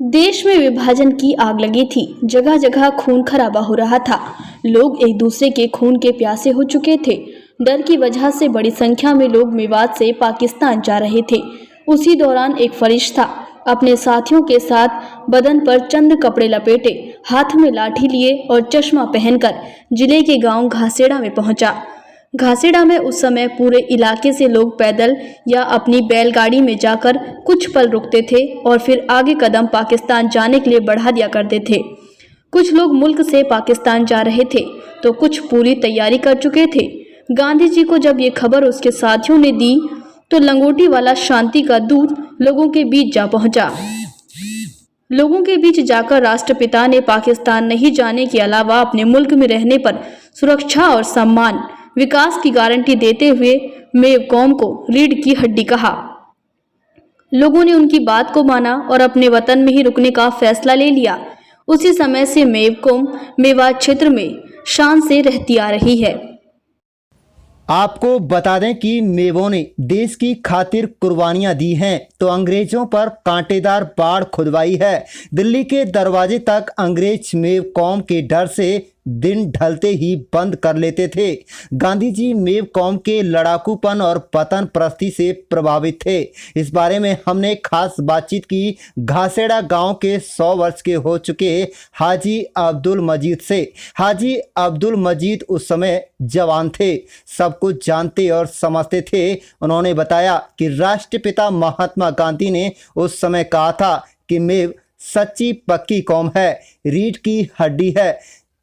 देश में विभाजन की आग लगी थी। जगह जगह खून खराबा हो रहा था। लोग एक दूसरे के खून के प्यासे हो चुके थे। डर की वजह से बड़ी संख्या में लोग मेवात से पाकिस्तान जा रहे थे। उसी दौरान एक फरिश्ता अपने साथियों के साथ बदन पर चंद कपड़े लपेटे, हाथ में लाठी लिए और चश्मा पहनकर जिले के गांव घासेड़ा में पहुंचा। घासेड़ा में उस समय पूरे इलाके से लोग पैदल या अपनी बैलगाड़ी में जाकर कुछ पल रुकते थे और फिर आगे कदम पाकिस्तान जाने के लिए बढ़ा दिया करते थे। कुछ लोग मुल्क से पाकिस्तान जा रहे थे तो कुछ पूरी तैयारी कर चुके थे। गांधी जी को जब ये खबर उसके साथियों ने दी तो लंगोटी वाला शांति का दूत लोगों के बीच जा पहुंचा। लोगों के बीच जाकर राष्ट्रपिता ने पाकिस्तान नहीं जाने के अलावा अपने मुल्क में रहने पर सुरक्षा और सम्मान, विकास की गारंटी देते हुए मेवकॉम को रीढ़ की हड्डी कहा। लोगों ने उनकी बात को माना और अपने वतन में ही रुकने का फैसला ले लिया। उसी समय से मेवकॉम मेवात क्षेत्र में शान से रहती आ रही है। आपको बता दें कि मेवों ने देश की खातिर कुर्बानियां दी हैं तो अंग्रेजों पर कांटेदार बाढ़ खुदवाई है। दिल्ली के दरवाजे तक अंग्रेज मेव कौम के डर से दिन ढलते ही बंद कर लेते थे। गांधी जी मेव कौम के लड़ाकूपन और वतन परस्ती से प्रभावित थे। इस बारे में हमने खास बातचीत की घासेड़ा गांव के 100 वर्ष के हो चुके हाजी अब्दुल मजीद से। हाजी अब्दुल मजीद उस समय जवान थे, सब कुछ जानते और समझते थे। उन्होंने बताया कि राष्ट्रपिता महात्मा गांधी ने उस समय कहा था कि मेव सच्ची पक्की कौम है, रीढ़ की हड्डी है।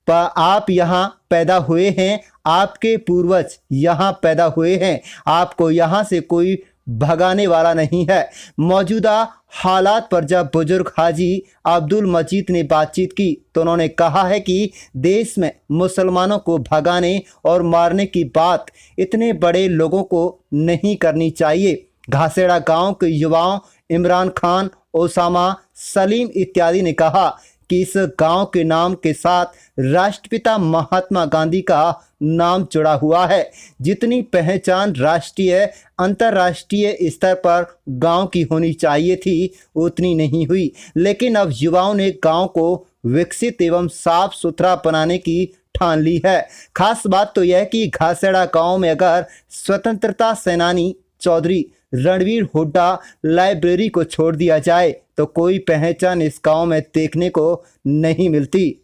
पर आप यहाँ पैदा हुए हैं, आपके पूर्वज यहाँ पैदा हुए हैं, आपको यहाँ से कोई भगाने वाला नहीं है। मौजूदा हालात पर जब बुजुर्ग हाजी अब्दुल मजीद ने बातचीत की तो उन्होंने कहा है कि देश में मुसलमानों को भगाने और मारने की बात इतने बड़े लोगों को नहीं करनी चाहिए। घासेड़ा गांव के युवाओं इमरान खान, ओसामा, सलीम इत्यादि ने कहा कि इस गांव के नाम के साथ राष्ट्रपिता महात्मा गांधी का नाम जुड़ा हुआ है। जितनी पहचान राष्ट्रीय अंतर्राष्ट्रीय स्तर पर गांव की होनी चाहिए थी उतनी नहीं हुई, लेकिन अब युवाओं ने गांव को विकसित एवं साफ सुथरा बनाने की ठान ली है। खास बात तो यह कि घासेड़ा गांव में अगर स्वतंत्रता सेनानी चौधरी रणवीर हुड्डा लाइब्रेरी को छोड़ दिया जाए तो कोई पहचान इस गांव में देखने को नहीं मिलती।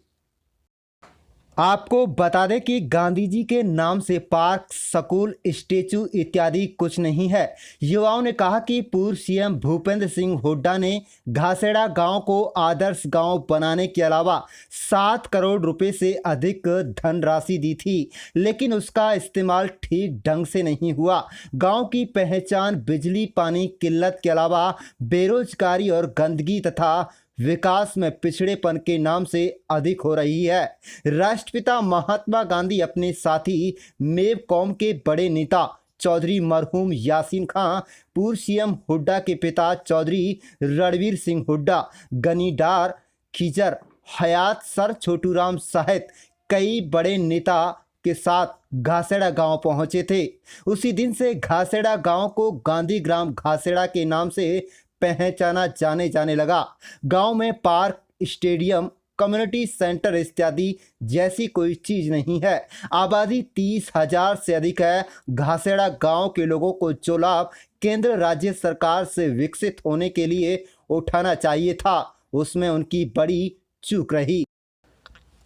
आपको बता दें कि गांधी जी के नाम से पार्क, स्कूल, स्टेचू इत्यादि कुछ नहीं है। युवाओं ने कहा कि पूर्व सीएम भूपेंद्र सिंह हुड्डा ने घासेड़ा गांव को आदर्श गांव बनाने के अलावा 7 करोड़ रुपए से अधिक धनराशि दी थी, लेकिन उसका इस्तेमाल ठीक ढंग से नहीं हुआ। गांव की पहचान बिजली पानी किल्लत के अलावा बेरोजगारी और गंदगी तथा विकास में पिछड़ेपन के नाम से अधिक हो रही है। राष्ट्रपिता महात्मा गांधी अपने साथी मेव कौम के बड़े नेता चौधरी मरहूम यासीन खां, पूर्व सीएम हुड्डा के पिता चौधरी रणवीर सिंह हुड्डा, गनीडार, खिजर, हयात सर छोटूराम सहित कई बड़े नेता के साथ घासेड़ा गांव पहुंचे थे। उसी दिन से घासेड़ा गांव को गांधी ग्राम घासेड़ा के नाम से पहचाना जाने लगा। गांव में पार्क, स्टेडियम, कम्युनिटी सेंटर इत्यादि जैसी कोई चीज नहीं है। आबादी 30,000 से अधिक है। घासेड़ा गांव के लोगों को जो लाभ केंद्र राज्य सरकार से विकसित होने के लिए उठाना चाहिए था उसमें उनकी बड़ी चूक रही।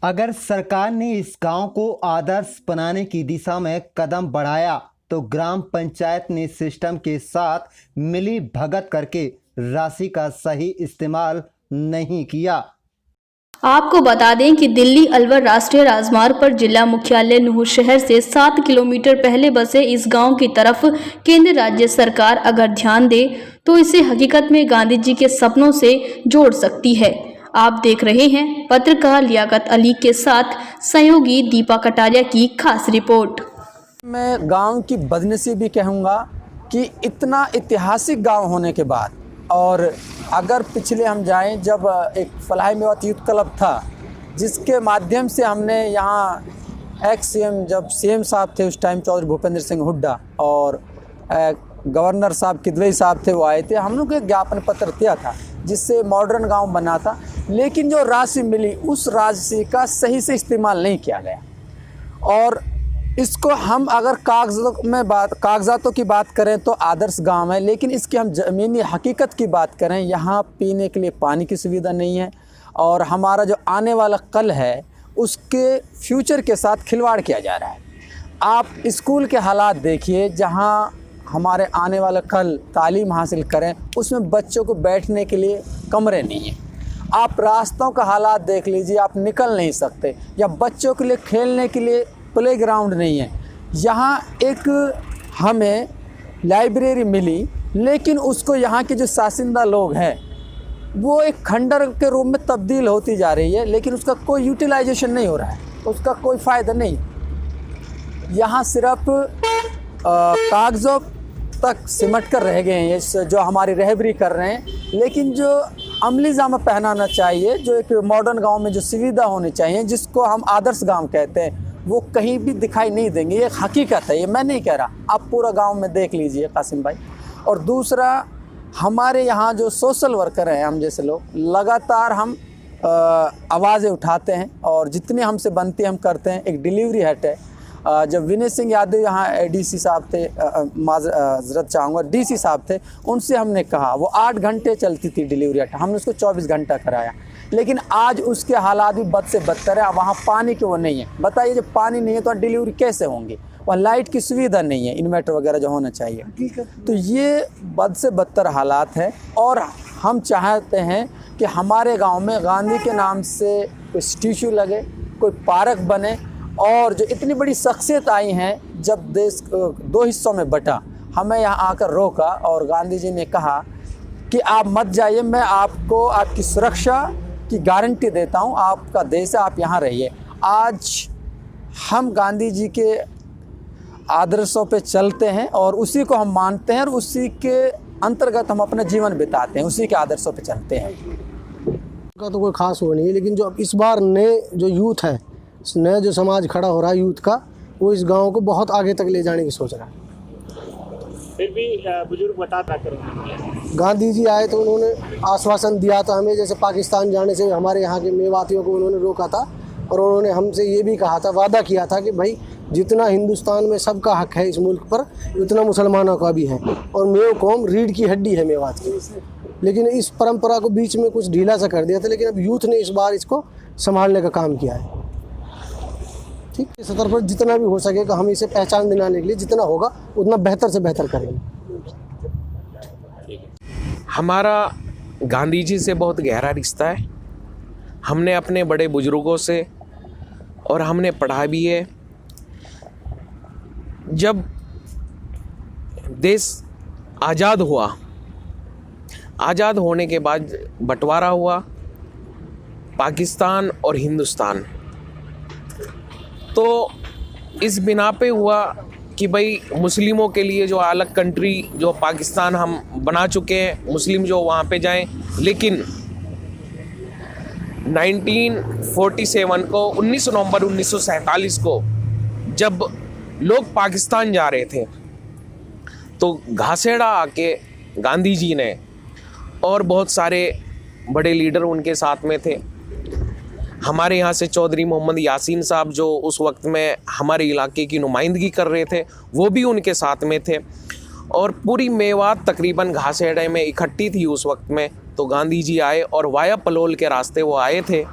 अगर सरकार ने इस गांव को आदर्श बनाने की दिशा में कदम बढ़ाया तो ग्राम पंचायत ने सिस्टम के साथ मिली भगत करके राशि का सही इस्तेमाल नहीं किया। आपको बता दें कि दिल्ली अलवर राष्ट्रीय राजमार्ग पर जिला मुख्यालय नूह शहर से 7 किलोमीटर पहले बसे इस गांव की तरफ केंद्र राज्य सरकार अगर ध्यान दे तो इसे हकीकत में गांधी जी के सपनों से जोड़ सकती है। आप देख रहे हैं पत्रकार लियाकत अली के साथ सहयोगी दीपा कटारिया की खास रिपोर्ट। मैं गांव की बदनसीबी कहूँगा कि इतना ऐतिहासिक गांव होने के बाद, और अगर पिछले हम जाएं जब एक फलाही मेवात यूथ क्लब था जिसके माध्यम से हमने यहाँ एक्स सीएम जब सीएम साहब थे उस टाइम चौधरी भूपेंद्र सिंह हुड्डा और गवर्नर साहब किदवई साहब थे, वो आए थे, हम लोग एक ज्ञापन पत्र दिया था जिससे मॉडर्न गांव बना था, लेकिन जो राशि मिली उस राशि का सही से इस्तेमाल नहीं किया गया। और इसको हम अगर कागजातों की बात करें तो आदर्श गांव है, लेकिन इसकी हम ज़मीनी हकीकत की बात करें, यहाँ पीने के लिए पानी की सुविधा नहीं है और हमारा जो आने वाला कल है उसके फ्यूचर के साथ खिलवाड़ किया जा रहा है। आप स्कूल के हालात देखिए, जहाँ हमारे आने वाला कल तालीम हासिल करें उसमें बच्चों को बैठने के लिए कमरे नहीं हैं। आप रास्तों का हालात देख लीजिए, आप निकल नहीं सकते, या बच्चों के लिए खेलने के लिए प्लेग्राउंड नहीं है। यहाँ एक हमें लाइब्रेरी मिली, लेकिन उसको यहाँ के जो शासिंदा लोग हैं वो एक खंडर के रूप में तब्दील होती जा रही है, लेकिन उसका कोई यूटिलाइजेशन नहीं हो रहा है, उसका कोई फ़ायदा नहीं। यहाँ सिर्फ कागज़ों तक सिमट कर रह गए हैं ये जो हमारी रहबरी कर रहे हैं, लेकिन जो अमली जामा पहनाना चाहिए, जो एक मॉडर्न गांव में जो सुविधा होनी चाहिए, जिसको हम आदर्श गांव कहते हैं, वो कहीं भी दिखाई नहीं देंगे। ये हकीकत है, ये मैं नहीं कह रहा, आप पूरा गांव में देख लीजिए कासिम भाई। और दूसरा, हमारे यहाँ जो सोशल वर्कर हैं, हम जैसे लोग, लगातार हम आवाज़ें उठाते हैं और जितनी हमसे बनती है हम करते हैं। एक डिलीवरी हट है, जब विनय सिंह यादव यहाँ डीसी साहब थे, माजरत चाहूँगा, डीसी साहब थे, उनसे हमने कहा, वो 8 घंटे चलती थी डिलीवरी हट, हमने उसको 24 घंटा कराया, लेकिन आज उसके हालात भी बद से बदतर है। वहाँ पानी की वो नहीं है, बताइए जब पानी नहीं है तो डिलीवरी कैसे होंगी? वहाँ लाइट की सुविधा नहीं है, इन्वर्टर वगैरह जो होना चाहिए। तो ये बद से बदतर हालात है और हम चाहते हैं कि हमारे गांव में गांधी के नाम से कोई स्टैचू लगे, कोई पार्क बने। और जो इतनी बड़ी शख्सियत आई हैं, जब देश 2 हिस्सों में बटा, हमें यहाँ आकर रोका और गांधी जी ने कहा कि आप मत जाइए, मैं आपको आपकी सुरक्षा की गारंटी देता हूँ, आपका देश है, आप यहाँ रहिए। आज हम गांधी जी के आदर्शों पे चलते हैं और उसी को हम मानते हैं और उसी के अंतर्गत हम अपना जीवन बिताते हैं, उसी के आदर्शों पे चलते हैं। का तो कोई खास वो नहीं है, लेकिन जो इस बार नए जो यूथ है, नया जो समाज खड़ा हो रहा है यूथ का, वो इस गांव को बहुत आगे तक ले जाने की सोच रहा है। फिर भी बुजुर्ग बताता करो, गांधी जी आए तो उन्होंने आश्वासन दिया था हमें, जैसे पाकिस्तान जाने से हमारे यहाँ के मेवातियों को उन्होंने रोका था और उन्होंने हमसे ये भी कहा था, वादा किया था कि भाई जितना हिंदुस्तान में सबका हक है इस मुल्क पर, उतना मुसलमानों का भी है। और मेव कौम रीढ़ की हड्डी है मेवात की, लेकिन इस परंपरा को बीच में कुछ ढीला सा कर दिया था, लेकिन अब यूथ ने इस बार इसको संभालने का काम किया है। ठीक, इस स्तर पर जितना भी हो सकेगा हम इसे पहचान दिलाने के लिए जितना होगा उतना बेहतर से बेहतर करेंगे। हमारा गांधी जी से बहुत गहरा रिश्ता है। हमने अपने बड़े बुजुर्गों से और हमने पढ़ा भी है। जब देश आज़ाद हुआ, आज़ाद होने के बाद बंटवारा हुआ पाकिस्तान और हिंदुस्तान, तो इस बिना पे हुआ कि भाई मुस्लिमों के लिए जो अलग कंट्री जो पाकिस्तान हम बना चुके हैं, मुस्लिम जो वहाँ पे जाएं, लेकिन 1947 को 19 नवंबर 1947 को जब लोग पाकिस्तान जा रहे थे तो घासेड़ा आके गांधी जी ने और बहुत सारे बड़े लीडर उनके साथ में थे। हमारे यहाँ से चौधरी मोहम्मद यासीन साहब जो उस वक्त में हमारे इलाके की नुमाइंदगी कर रहे थे, वो भी उनके साथ में थे और पूरी मेवात तकरीबन घासेड़े में इकट्ठी थी उस वक्त में। तो गांधी जी आए और वाया पलोल के रास्ते वो आए थे,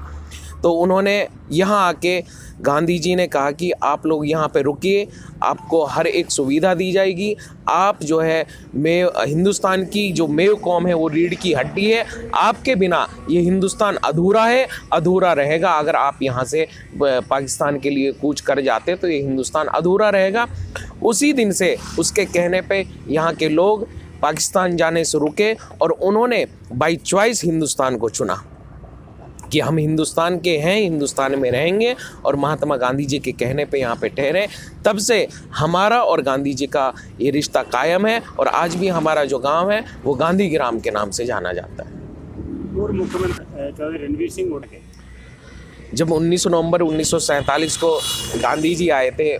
तो उन्होंने यहाँ आके गांधी जी ने कहा कि आप लोग यहाँ पे रुकिए, आपको हर एक सुविधा दी जाएगी। आप जो है हिंदुस्तान की जो मेव कौम है वो रीढ़ की हड्डी है, आपके बिना ये हिंदुस्तान अधूरा है, अधूरा रहेगा। अगर आप यहाँ से पाकिस्तान के लिए कूच कर जाते तो ये हिंदुस्तान अधूरा रहेगा। उसी दिन से उसके कहने पे यहाँ के लोग पाकिस्तान जाने से रुके और उन्होंने बाई चॉइस हिंदुस्तान को चुना कि हम हिंदुस्तान के हैं, हिंदुस्तान में रहेंगे और महात्मा गांधी जी के कहने पे यहाँ पे ठहरे। तब से हमारा और गांधी जी का ये रिश्ता कायम है और आज भी हमारा जो गांव है वो गांधी ग्राम के नाम से जाना जाता है। पूर्व मुख्यमंत्री चौधरी रणवीर सिंह उठ गए जब 19 नवंबर 1947 को गांधी जी आए थे,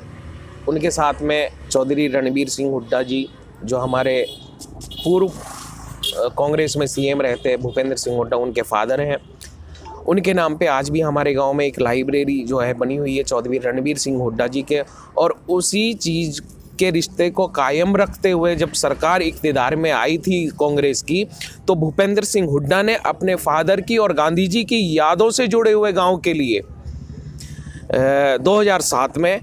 उनके साथ में चौधरी रणवीर सिंह हुड्डा जी जो हमारे पूर्व कांग्रेस में सीएम रहते हैं भूपेंद्र सिंह हुड्डा, उनके फादर हैं। उनके नाम पे आज भी हमारे गांव में एक लाइब्रेरी जो है बनी हुई है चौधरी रणवीर सिंह हुड्डा जी के। और उसी चीज़ के रिश्ते को कायम रखते हुए जब सरकार इक़्तिदार में आई थी कांग्रेस की, तो भूपेंद्र सिंह हुड्डा ने अपने फादर की और गांधी जी की यादों से जुड़े हुए गांव के लिए 2007 में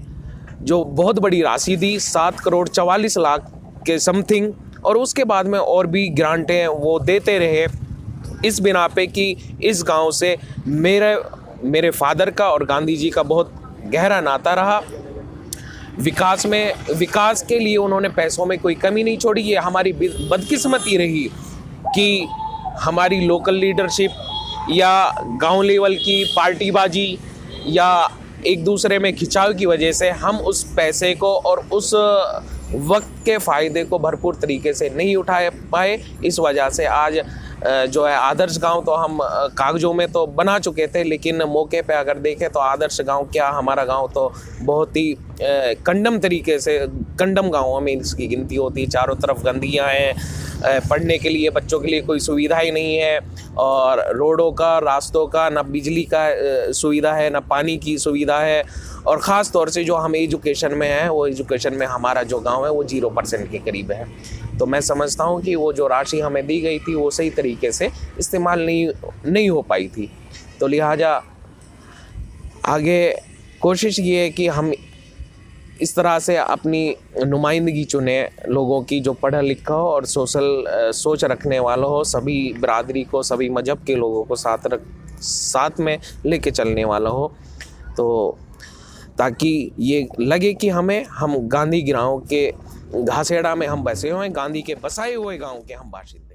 जो बहुत बड़ी राशि दी, 7 करोड़ 44 लाख के समथिंग, और उसके बाद में और भी ग्रांटें वो देते रहे, इस बिना पे कि इस गांव से मेरे फादर का और गांधी जी का बहुत गहरा नाता रहा। विकास के लिए उन्होंने पैसों में कोई कमी नहीं छोड़ी। ये हमारी बदकिस्मती रही कि हमारी लोकल लीडरशिप या गांव लेवल की पार्टीबाजी या एक दूसरे में खिंचाव की वजह से हम उस पैसे को और उस वक्त के फ़ायदे को भरपूर तरीके से नहीं उठा पाए। इस वजह से आज जो है आदर्श गांव तो हम कागजों में तो बना चुके थे, लेकिन मौके पे अगर देखें तो आदर्श गांव क्या, हमारा गांव तो बहुत ही कंडम गांवों में इसकी गिनती होती है। चारों तरफ गंदगियां हैं, पढ़ने के लिए बच्चों के लिए कोई सुविधा ही नहीं है, और रोडों का, रास्तों का, ना बिजली का सुविधा है, ना पानी की सुविधा है, और ख़ास तौर से जो हम एजुकेशन में हैं वो एजुकेशन में हमारा जो गांव है वो 0% के करीब है। तो मैं समझता हूं कि वो जो राशि हमें दी गई थी वो सही तरीके से इस्तेमाल नहीं हो पाई थी। तो लिहाजा आगे कोशिश ये है कि हम इस तरह से अपनी नुमाइंदगी चुने लोगों की जो पढ़ा लिखा हो और सोशल सोच रखने वाला हो, सभी बिरादरी को, सभी मजहब के लोगों को साथ में लेके चलने वाला हो, तो ताकि ये लगे कि हम गांधी गांव के घासेड़ा में हम बसे हुए हैं, गांधी के बसाए हुए गांव के हम बाशिंदे।